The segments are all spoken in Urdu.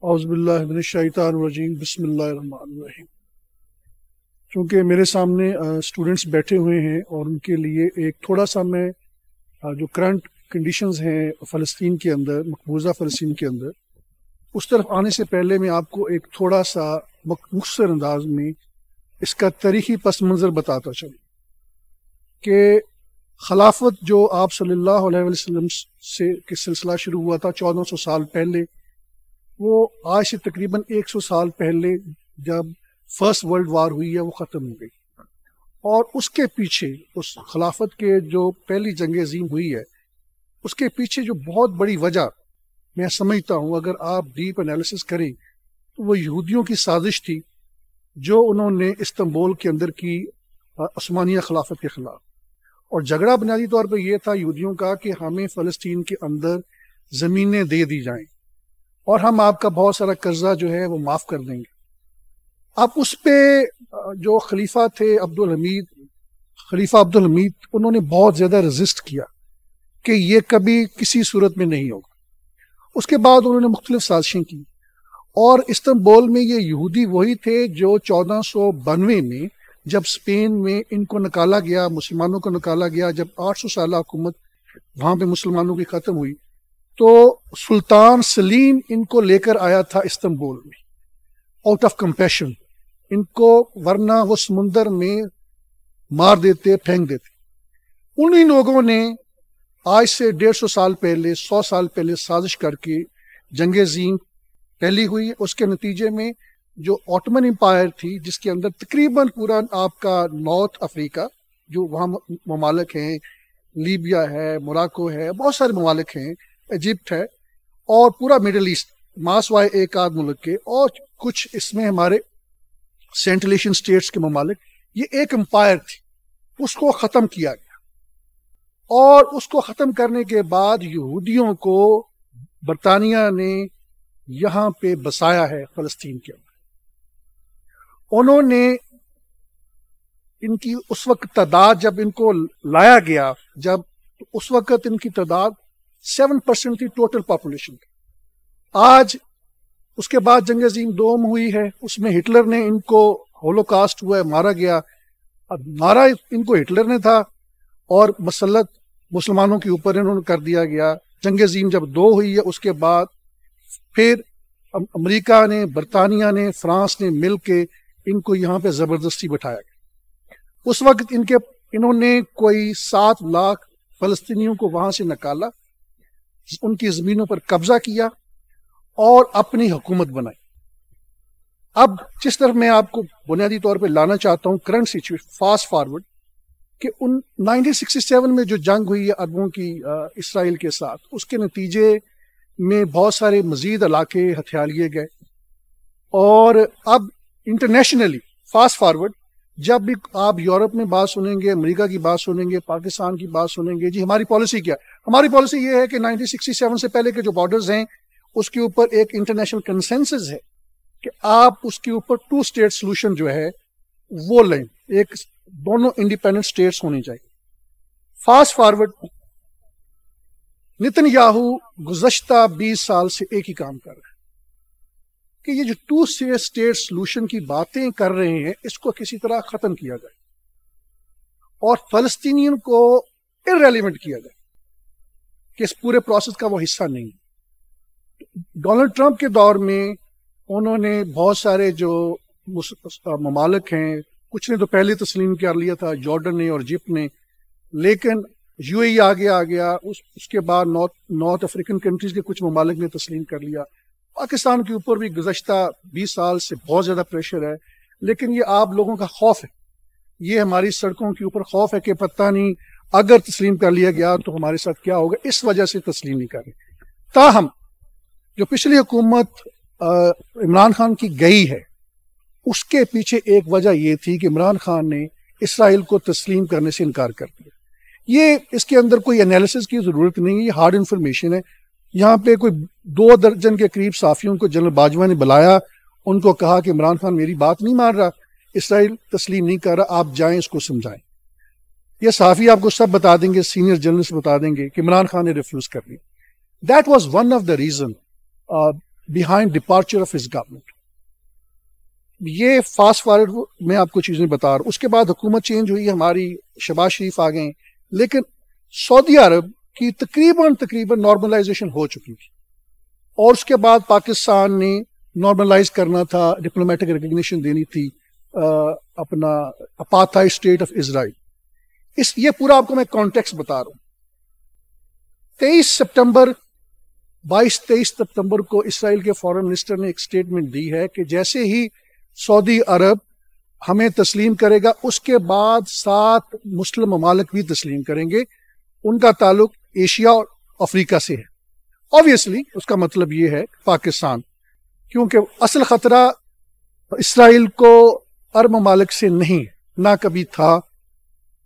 اعوذ باللہ من الشیطان الرجیم بسم اللہ الرحمن الرحیم۔ چونکہ میرے سامنے اسٹوڈنٹس بیٹھے ہوئے ہیں اور ان کے لیے ایک تھوڑا سا میں جو کرنٹ کنڈیشنز ہیں فلسطین کے اندر، مقبوضہ فلسطین کے اندر، اس طرف آنے سے پہلے میں آپ کو ایک تھوڑا سا مختصر انداز میں اس کا تاریخی پس منظر بتاتا چلوں کہ خلافت جو آپ صلی اللہ علیہ وسلم سے کے سلسلہ شروع ہوا تھا 1400 سال پہلے، وہ آج سے تقریباً 100 سال پہلے جب فرسٹ ورلڈ وار ہوئی ہے وہ ختم ہو گئی، اور اس کے پیچھے اس خلافت کے جو پہلی جنگ عظیم ہوئی ہے اس کے پیچھے جو بہت بڑی وجہ میں سمجھتا ہوں، اگر آپ ڈیپ انالیسس کریں تو وہ یہودیوں کی سازش تھی جو انہوں نے استنبول کے اندر کی عثمانیہ خلافت کے خلاف، اور جھگڑا بنیادی طور پہ یہ تھا یہودیوں کا کہ ہمیں فلسطین کے اندر زمینیں دے دی جائیں اور ہم آپ کا بہت سارا قرضہ جو ہے وہ معاف کر دیں گے۔ اب اس پہ جو خلیفہ تھے خلیفہ عبدالحمید، انہوں نے بہت زیادہ رزسٹ کیا کہ یہ کبھی کسی صورت میں نہیں ہوگا۔ اس کے بعد انہوں نے مختلف سازشیں کی، اور استنبول میں یہ یہودی وہی تھے جو 1492 میں جب اسپین میں ان کو نکالا گیا، مسلمانوں کو نکالا گیا، جب 800 سالہ حکومت وہاں پہ مسلمانوں کی ختم ہوئی تو سلطان سلیم ان کو لے کر آیا تھا استنبول میں آؤٹ آف کمپیشن ان کو، ورنہ وہ سمندر میں مار دیتے، پھینک دیتے۔ انہی لوگوں نے آج سے 150 سال پہلے، 100 سال پہلے سازش کر کے جنگ عظیم پہلی ہوئی۔ اس کے نتیجے میں جو آٹمن امپائر تھی، جس کے اندر تقریباً پورا آپ کا نارتھ افریقہ، جو وہاں ممالک ہیں، لیبیا ہے، موراکو ہے، بہت سارے ممالک ہیں، ایجپٹ ہے، اور پورا مڈل ایسٹ ماسوائے ایک آدھ ملک کے، اور کچھ اس میں ہمارے سینٹرل ایشین اسٹیٹس کے ممالک، یہ ایک امپائر تھی۔ اس کو ختم کیا گیا، اور اس کو ختم کرنے کے بعد یہودیوں کو برطانیہ نے یہاں پہ بسایا ہے فلسطین کے اندر۔ انہوں نے ان کی اس وقت تعداد، جب ان کو لایا گیا، جب اس وقت ان کی تعداد 7% تھی ٹوٹل پاپولیشن کی۔ آج اس کے بعد جنگ عظیم دوم ہوئی ہے، اس میں ہٹلر نے ان کو ہولوکاسٹ ہوا ہے، مارا گیا۔ اب مارا ان کو ہٹلر نے تھا، اور مسلط مسلمانوں کے اوپر انہوں نے کر دیا گیا۔ جنگ عظیم جب 2 ہوئی ہے، اس کے بعد پھر امریکہ نے، برطانیہ نے، فرانس نے مل کے ان کو یہاں پہ زبردستی بٹھایا گیا۔ اس وقت انہوں نے کوئی 7 لاکھ فلسطینیوں کو وہاں سے نکالا، ان کی زمینوں پر قبضہ کیا اور اپنی حکومت بنائی۔ اب جس طرف میں آپ کو بنیادی طور پہ لانا چاہتا ہوں کرنٹ سچویشن، فاسٹ فارورڈ، کہ 1967 میں جو جنگ ہوئی ہے عربوں کی اسرائیل کے ساتھ، اس کے نتیجے میں بہت سارے مزید علاقے ہتھیار لیے گئے، اور اب انٹرنیشنلی فاسٹ فارورڈ جب بھی آپ یورپ میں بات سنیں گے، امریکہ کی بات سنیں گے، پاکستان کی بات سنیں گے، جی ہماری پالیسی کیا ہے؟ ہماری پالیسی یہ ہے کہ 1967 سے پہلے کے جو بارڈرز ہیں اس کے اوپر ایک انٹرنیشنل کنسنسس ہے کہ آپ اس کے اوپر 2 اسٹیٹ سولوشن جو ہے وہ لیں، ایک دونوں انڈیپینڈنٹ اسٹیٹس ہونی چاہیے۔ فاسٹ فارورڈ، نتن یاہو گزشتہ 20 سال سے ایک ہی کام کر رہے ہیں کہ یہ جو 2 اسٹیٹ سولوشن کی باتیں کر رہے ہیں اس کو کسی طرح ختم کیا جائے اور فلسطینین کو ارریلیونٹ کیا جائے کہ اس پورے پروسیس کا وہ حصہ نہیں۔ ڈونلڈ ٹرمپ کے دور میں انہوں نے بہت سارے جو ممالک ہیں، کچھ نے تو پہلے تسلیم کر لیا تھا، جارڈن نے اور ایجپٹ نے، لیکن یو اے ای آ گیا، اس کے بعد نارتھ افریقن کنٹریز کے کچھ ممالک نے تسلیم کر لیا۔ پاکستان کے اوپر بھی گزشتہ 20 سال سے بہت زیادہ پریشر ہے، لیکن یہ آپ لوگوں کا خوف ہے، یہ ہماری سڑکوں کے اوپر خوف ہے کہ پتہ نہیں اگر تسلیم کر لیا گیا تو ہمارے ساتھ کیا ہوگا، اس وجہ سے تسلیم نہیں کر رہے۔ تاہم جو پچھلی حکومت عمران خان کی گئی ہے، اس کے پیچھے ایک وجہ یہ تھی کہ عمران خان نے اسرائیل کو تسلیم کرنے سے انکار کر دیا۔ یہ اس کے اندر کوئی انالیسس کی ضرورت نہیں ہے، یہ ہارڈ انفارمیشن ہے۔ یہاں پہ کوئی 2 درجن کے قریب صحافیوں کو جنرل باجوہ نے بلایا، ان کو کہا کہ عمران خان میری بات نہیں مان رہا، اسرائیل تسلیم نہیں کر رہا، آپ جائیں اس کو سمجھائیں۔ یہ صحافی آپ کو سب بتا دیں گے، سینئر جرنلسٹ بتا دیں گے کہ عمران خان نے ریفیوز کر لیا۔ That was one of the reason behind departure of his government. یہ فاسٹ فارورڈ میں آپ کو چیزیں بتا رہا ہوں. اس کے بعد حکومت چینج ہوئی, ہماری شہباز شریف آ گئے, لیکن سعودی عرب کی تقریباً نارملائزیشن ہو چکی تھی, اور اس کے بعد پاکستان نے نارملائز کرنا تھا, ڈپلومیٹک ریکگنیشن دینی تھی اپنا اپارتھائڈ اسٹیٹ آف اسرائیل. یہ پورا آپ کو میں کانٹیکس بتا رہا ہوں. 22-23 ستمبر کو اسرائیل کے فارن منسٹر نے ایک سٹیٹمنٹ دی ہے کہ جیسے ہی سعودی عرب ہمیں تسلیم کرے گا, اس کے بعد 7 مسلم ممالک بھی تسلیم کریں گے. ان کا تعلق ایشیا اور افریقہ سے ہے. آبویسلی اس کا مطلب یہ ہے پاکستان, کیونکہ اصل خطرہ اسرائیل کو عرب ممالک سے نہیں, نہ کبھی تھا.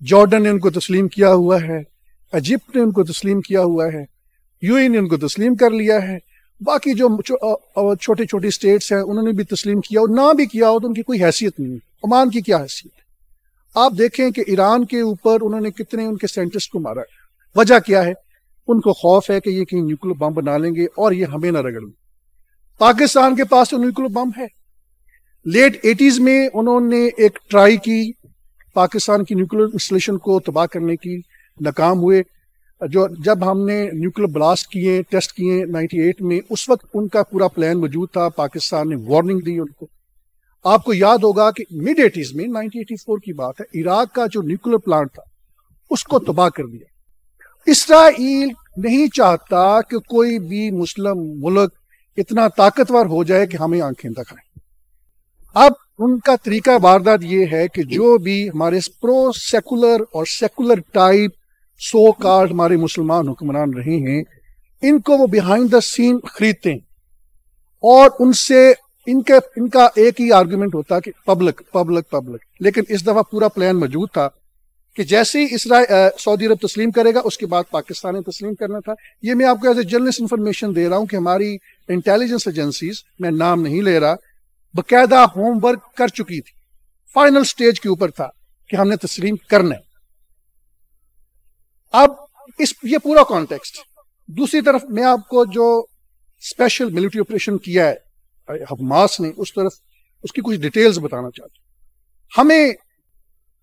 جارڈن نے ان کو تسلیم کیا ہوا ہے, ایجپٹ نے ان کو تسلیم کیا ہوا ہے, یو اے نے ان کو تسلیم کر لیا ہے, باقی جو چھوٹی چھوٹی اسٹیٹس ہیں انہوں نے بھی تسلیم کیا, اور نہ بھی کیا ہو تو ان کی کوئی حیثیت نہیں ہے. عمان کی کیا حیثیت ہے؟ آپ دیکھیں کہ ایران کے اوپر انہوں نے کتنے ان کے سائنٹسٹ کو مارا ہے. وجہ کیا ہے؟ ان کو خوف ہے کہ یہ کہیں نیوکلیر بم بنا لیں گے اور یہ ہمیں نہ رگڑ لیں. پاکستان کے پاس تو نیوکلیر بم ہے. لیٹ 80s میں انہوں نے ایک ٹرائی کی پاکستان کی نیوکلیر انسٹالیشن کو تباہ کرنے کی, ناکام ہوئے. جب ہم نے نیوکلیر بلاسٹ کیے, ٹیسٹ کیے 98 میں, اس وقت ان کا پورا پلان موجود تھا. پاکستان نے وارننگ دی ان کو. آپ کو یاد ہوگا کہ مڈ 80s میں 1984 کی بات ہے, عراق کا جو نیوکلیر پلانٹ تھا اس کو تباہ کر دیا. اسرائیل نہیں چاہتا کہ کوئی بھی مسلم ملک اتنا طاقتور ہو جائے کہ ہمیں آنکھیں دکھائیں. اب ان کا طریقہ واردات یہ ہے کہ جو بھی ہمارے پرو سیکولر اور سیکولر ٹائپ سو کارڈ ہمارے مسلمان حکمران رہے ہیں, ان کو وہ بیہائنڈ دا سین خریدتے ہیں, اور ان سے ان کا ایک ہی آرگومنٹ ہوتا کہ پبلک پبلک پبلک. لیکن اس دفعہ پورا پلان موجود تھا کہ جیسے ہی سعودی عرب تسلیم کرے گا اس کے بعد پاکستان نے تسلیم کرنا تھا. یہ میں آپ کو ایز اے جرنلسٹ انفارمیشن دے رہا ہوں کہ ہماری انٹیلیجنس ایجنسیز, میں نام نہیں لے رہا, باقاعدہ ہوم ورک کر چکی تھی. فائنل سٹیج کے اوپر تھا کہ ہم نے تسلیم کرنا ہے. اب یہ پورا کانٹیکسٹ. دوسری طرف میں آپ کو جو اسپیشل ملٹری آپریشن کیا ہے حماس نے, اس کی کچھ ڈیٹیلز بتانا چاہتا ہوں. ہمیں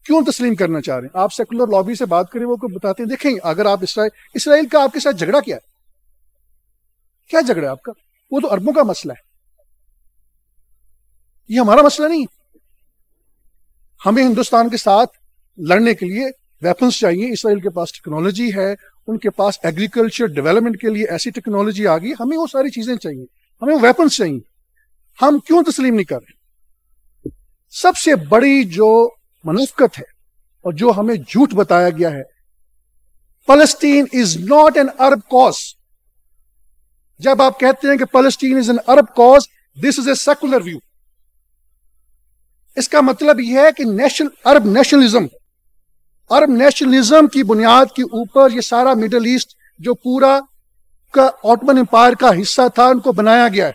کیوں تسلیم کرنا چاہ رہے ہیں؟ آپ سیکولر لابی سے بات کریں, وہ کو بتاتے ہیں دیکھیں اگر آپ اسرائیل کا آپ کے ساتھ جھگڑا کیا ہے, کیا جھگڑا ہے آپ کا؟ وہ تو عربوں کا مسئلہ ہے, یہ ہمارا مسئلہ نہیں. ہمیں ہندوستان کے ساتھ لڑنے کے لیے ویپنز چاہیے. اسرائیل کے پاس ٹیکنالوجی ہے, ان کے پاس ایگریکلچر ڈیولپمنٹ کے لیے ایسی ٹیکنالوجی آ گئی, ہمیں وہ ساری چیزیں چاہیے, ہمیں وہ ویپنز چاہیے. ہم کیوں تسلیم نہیں کر رہے؟ سب سے بڑی جو منافقت ہے اور جو ہمیں جھوٹ بتایا گیا ہے, فلسطین is not an Arab cause. جب آپ کہتے ہیں کہ فلسطین is an Arab cause, this is a secular view. اس کا مطلب یہ ہے کہ عرب نیشنلزم کی بنیاد کے اوپر یہ سارا مڈل ایسٹ جو پورا کا آٹمن امپائر کا حصہ تھا ان کو بنایا گیا ہے.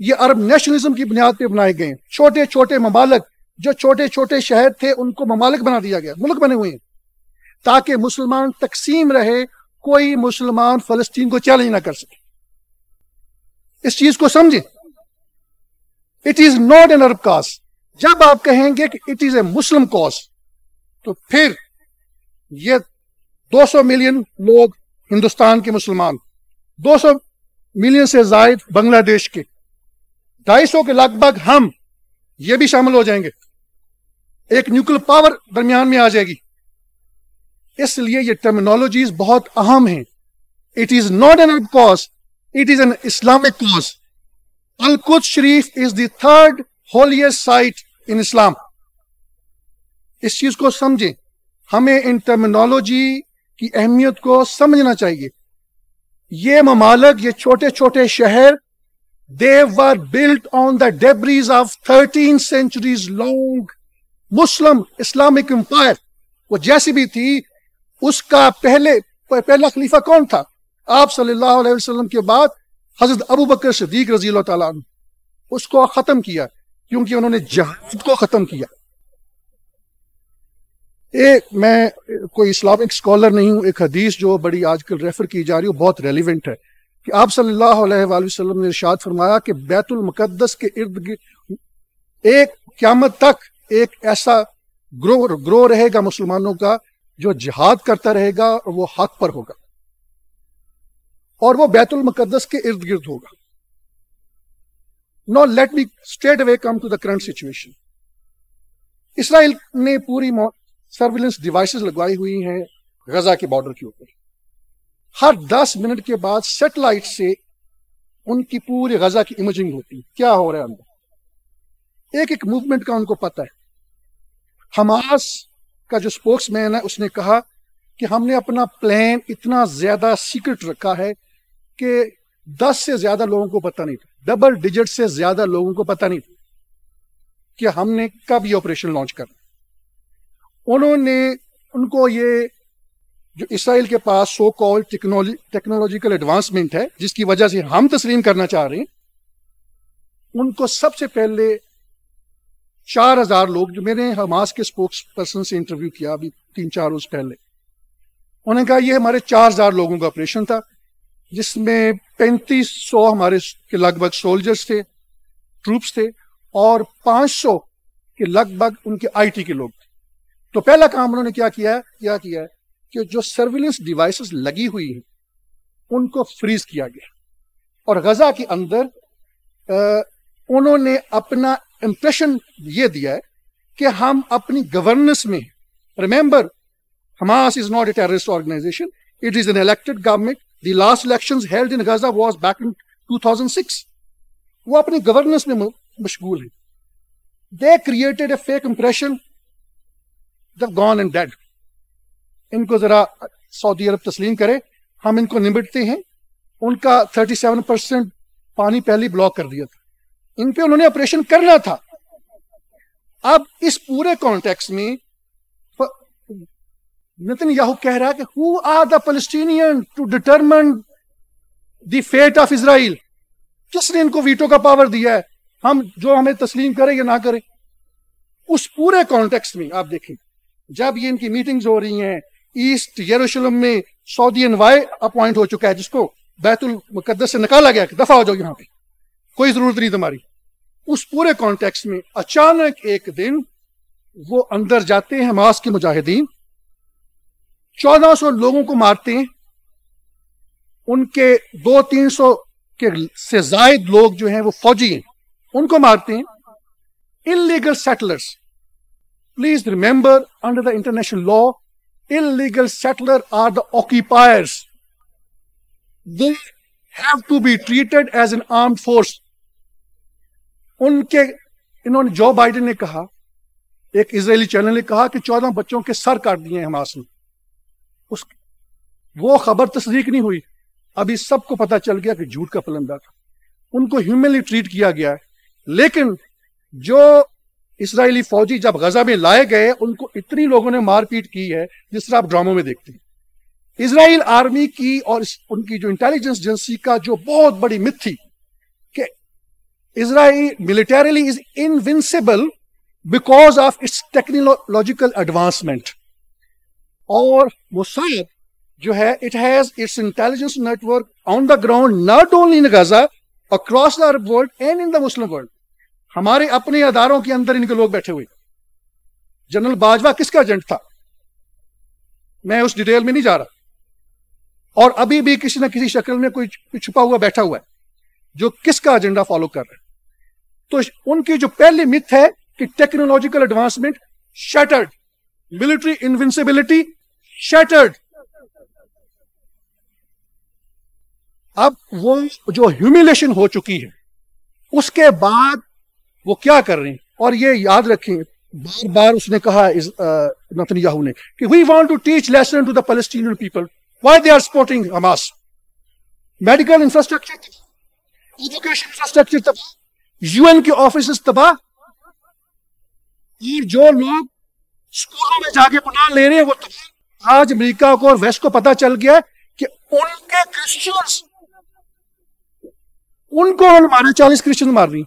یہ عرب نیشنلزم کی بنیاد پہ بنائے گئے ہیں. چھوٹے چھوٹے ممالک جو چھوٹے چھوٹے شہر تھے ان کو ممالک بنا دیا گیا, ملک بنے ہوئے ہیں تاکہ مسلمان تقسیم رہے, کوئی مسلمان فلسطین کو چیلنج نہ کر سکے. اس چیز کو سمجھیں. It is not an Arab cause. جب آپ کہیں گے کہ it is a Muslim cause, تو پھر یہ 200 ملین لوگ ہندوستان کے مسلمان, 200 ملین سے زائد بنگلہ دیش کے, 250 کے لگ بھگ ہم, یہ بھی شامل ہو جائیں گے. ایک نیوکلیر پاور درمیان میں آ جائے گی. اس لیے یہ ٹرمینالوجیز بہت اہم ہیں. It is not an Arab cause, it is an Islamic cause. القدس شریف از دی 3rd holiest site in اسلام. اس چیز کو سمجھیں. ہمیں ان ٹرمینالوجی کی اہمیت کو سمجھنا چاہیے. یہ ممالک, یہ چھوٹے چھوٹے شہر, they were built on the debris of 13 centuries long Muslim Islamic empire. وہ جیسی بھی تھی, اس کا پہلا خلیفہ کون تھا؟ آپ صلی اللہ علیہ وسلم کے بعد حضرت ابو بکر صدیق رضی اللہ تعالیٰ عنہ. اس کو ختم کیا کیونکہ انہوں نے جہاد کو ختم کیا. میں کوئی اسلامک اسکالر نہیں ہوں. ایک حدیث جو بڑی آج کل ریفر کی جا رہی ہے بہت ریلیونٹ ہے. کہ آپ صلی اللہ علیہ وآلہ وسلم نے ارشاد فرمایا کہ بیت المقدس کے ارد گرد ایک قیامت تک ایک ایسا گروہ رہے گا مسلمانوں کا جو جہاد کرتا رہے گا اور وہ حق پر ہوگا اور وہ بیت المقدس کے ارد گرد ہوگا. Now let me straight away come to the current situation. اسرائیل نے پوری سرویلنس ڈیوائسز لگوائی ہوئی ہیں غزہ کے بارڈر کے اوپر. ہر 10 منٹ کے بعد سیٹلائٹ سے ان کی پوری غزہ کی امیجنگ ہوتی ہے, کیا ہو رہا ہے اندر, ایک ایک موومنٹ کا ان کو پتہ ہے. حماس کا جو سپوکس مین ہے اس نے کہا کہ ہم نے اپنا پلان اتنا زیادہ سیکرٹ رکھا ہے کہ 10 سے زیادہ لوگوں کو پتہ نہیں تھا, ڈبل ڈیجٹ سے زیادہ لوگوں کو پتہ نہیں تھا کہ ہم نے کب یہ آپریشن لانچ کرنا. انہوں نے ان کو یہ جو اسرائیل کے پاس سو کال ٹیکنالوجیکل ایڈوانسمنٹ ہے جس کی وجہ سے ہم تسلیم کرنا چاہ رہے ہیں, ان کو سب سے پہلے 4000 لوگ, جو میں نے حماس کے سپوکس پرسن سے انٹرویو کیا ابھی 3-4 روز پہلے, انہوں نے کہا یہ ہمارے 4000 لوگوں کا آپریشن تھا جس میں 3500 ہمارے کے لگ بھگ سولجرز تھے, ٹروپس تھے, اور 500 کے لگ بھگ ان کے آئی ٹی کے لوگ تھے. تو پہلا کام انہوں نے کیا کیا ہے کہ جو سرویلنس ڈیوائسز لگی ہوئی ہیں ان کو فریز کیا گیا, اور غزہ کے اندر انہوں نے اپنا امپریشن یہ دیا ہے کہ ہم اپنی گورننس میں, remember Hamas is not a terrorist organisation, it is an elected government. The last elections held in Gaza was back in 2006. وہ اپنی گورننس میں مشغول ہیں. They created a fake impression, they've gone and dead. ان کو ذرا سعودی عرب تسلیم کرے, ہم ان کو نمٹتے ہیں. ان کا 37% پانی پہلے بلاک کر دیا تھا, ان پہ انہوں نے آپریشن کرنا تھا. اب اس پورے کانٹیکس میں نتن یاہو کہہ رہا ہے کہ who are the Palestinians to determine the fate of Israel. کس نے ان کو ویٹو کا پاور دیا ہے, ہم جو ہمیں تسلیم کرے یا نہ کرے. اس پورے کانٹیکس میں آپ دیکھیں جب یہ ان کی میٹنگز ہو رہی ہیں, ایسٹ یروشلم میں سعودی انوائے اپوائنٹ ہو چکا ہے جس کو بیت المقدس سے نکالا گیا کہ دفع ہو جاؤ یہاں پہ, کوئی ضرورت نہیں تمہاری. اس پورے کانٹیکس میں اچانک ایک دن وہ اندر جاتے ہیں حماس کے مجاہدین, 1400 لوگوں کو مارتے ہیں. ان کے 200-300 کے سے زائد لوگ جو ہیں وہ فوجی ہیں, ان کو مارتے ہیں. illegal settlers, please remember, under the international law, illegal settlers are the occupiers. They have to be treated as an armed force. انہوں نے جو بائیڈن نے کہا, ایک اسرائیلی چینل نے کہا کہ 14 بچوں کے سر کاٹ دیے ہیں حماس نے. وہ خبر تصدیق نہیں ہوئی, ابھی سب کو پتا چل گیا کہ جھوٹ کا پلندہ تھا. ان کو ہیومنلی ٹریٹ کیا گیا ہے. لیکن جو اسرائیلی فوجی جب غزہ میں لائے گئے ان کو اتنی لوگوں نے مار پیٹ کی ہے جس طرح آپ ڈراموں میں دیکھتے ہیں. اسرائیل آرمی کی اور ان کی جو انٹیلیجنس ایجنسی کا جو بہت بڑی مت تھی کہ Israel militarily is invincible because of its technological advancement. اور موساد جو ہے it has its intelligence network on the ground not only in Gaza, across the Arab world and in the Muslim world. ہمارے اپنے اداروں کے اندر ان کے لوگ بیٹھے ہوئے. جنرل باجوہ کس کا ایجنٹ تھا, میں اس ڈیٹیل میں نہیں جا رہا, اور ابھی بھی کسی نہ کسی شکل میں کوئی چھپا ہوا بیٹھا ہوا ہے جو کس کا ایجنڈا فالو کر رہا ہے. تو ان کی جو پہلی مت ہے کہ technological advancement shattered, military invincibility shattered. اب وہ جو ہیومیلیشن ہو چکی ہے اس کے بعد وہ کیا کر رہے ہیں, اور یہ یاد رکھیں بار بار اس نے کہا نتن یاہو نے کہ we want to teach lesson to the Palestinian people why they are supporting Hamas. Medical infrastructure تباہ, ایجوکیشن انفراسٹرکچر تباہ, UN کے آفیسز تباہ, اور جو لوگ اسکولوں میں جا کے پناہ لے رہے ہیں وہ تباہ. آج امریکہ کو اور ویسٹ کو پتا چل گیا کہ ان کے کرسچنز, ان کو مارے, 40 کرسچن مار رہی,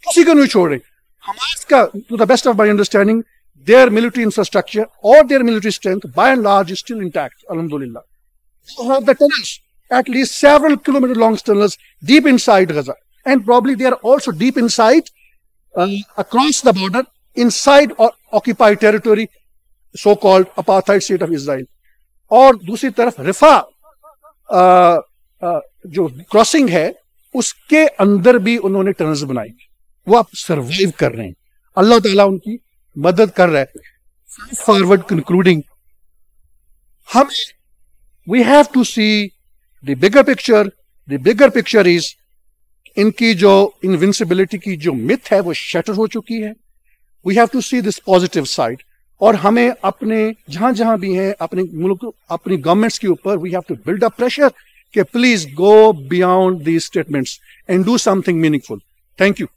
کسی کو نہیں چھوڑ رہے. حماس کا to the best of my understanding their military infrastructure or their military strength by and large is still intact, alhamdulillah. They have the tunnels, at least several kilometer long tunnels deep inside Gaza. And probably they are also deep inside, across the border, inside or occupied territory, so-called apartheid state of Israel. اور دوسری طرف رفا جو کراسنگ ہے اس کے اندر بھی انہوں نے ٹنلز بنائی, وہ آپ سروائیو کر رہے ہیں, اللہ تعالیٰ ان کی مدد کر رہا ہے. فارورڈ کنکلوڈنگ, ہم we have to see the bigger picture. The bigger picture is ان کی جو انوینسبلٹی کی جو متھ ہے وہ شیٹر ہو چکی ہے. We have to see this positive side, اور ہمیں اپنے جہاں جہاں بھی ہیں اپنے ملک اپنی گورنمنٹس کے اوپر we have to build up pressure کہ please go beyond these statements and do something meaningful. Thank you.